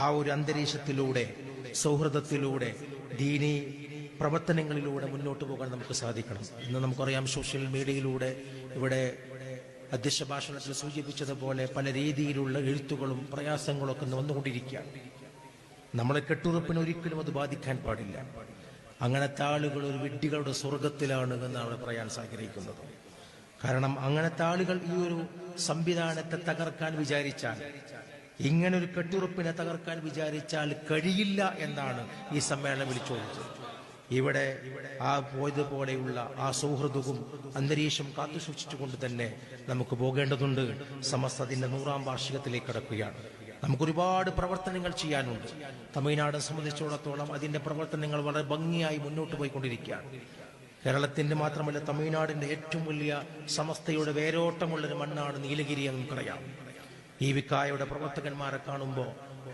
ആ ഒരു അന്തരീക്ഷത്തിലൂടെ, സൗഹൃദത്തിലൂടെ, ദീനി പ്രവർത്തനങ്ങളിലൂടെ മുന്നോട്ട് പോകാൻ നമുക്ക് സാധിക്കണം. ഇന്ന് നമുക്കറിയാം, സോഷ്യൽ മീഡിയയിലൂടെ ഇവിടെ അധ്യക്ഷ ഭാഷണത്തിൽ സൂചിപ്പിച്ചതുപോലെ പല രീതിയിലുള്ള എഴുത്തുകളും പ്രയാസങ്ങളും ഒക്കെ വന്നുകൊണ്ടിരിക്കുകയാണ്. നമ്മളെ കെട്ടുറപ്പിന് ഒരിക്കലും അത് ബാധിക്കാൻ പാടില്ല. അങ്ങനത്തെ ആളുകൾ ഒരു വിഡ്ഢികളുടെ സ്വർഗത്തിലാണ് എന്നാണ് പറയാൻ ആഗ്രഹിക്കുന്നത്. കാരണം അങ്ങനത്തെ ആളുകൾ ഈ ഒരു സംവിധാനത്തെ തകർക്കാൻ വിചാരിച്ചാൽ, ഇങ്ങനൊരു കെട്ടുറപ്പിനെ തകർക്കാൻ വിചാരിച്ചാൽ കഴിയില്ല എന്നാണ് ഈ സമ്മേളനം വിളിച്ചോദിച്ചത്. ഇവിടെ ആ പോയതുപോലെയുള്ള ആ സൗഹൃദവും അന്തരീക്ഷം കാത്തുസൂക്ഷിച്ചുകൊണ്ട് തന്നെ നമുക്ക് പോകേണ്ടതുണ്ട്. സമസ്ത അതിന്റെ 100ാം വാർഷികത്തിലേക്ക് കടക്കുകയാണ്. നമുക്കൊരുപാട് പ്രവർത്തനങ്ങൾ ചെയ്യാനുണ്ട്. തമിഴ്നാടിനെ സംബന്ധിച്ചിടത്തോളം അതിന്റെ പ്രവർത്തനങ്ങൾ വളരെ ഭംഗിയായി മുന്നോട്ട് പോയിക്കൊണ്ടിരിക്കുകയാണ്. കേരളത്തിന്റെ മാത്രമല്ല, തമിഴ്നാടിന്റെ ഏറ്റവും വലിയ സമസ്തയുടെ വേരോട്ടമുള്ളൊരു മണ്ണാണ് നീലഗിരി എന്ന് നമുക്കറിയാം. ഈ വിക്കായയുടെ പ്രവർത്തകന്മാരെ കാണുമ്പോൾ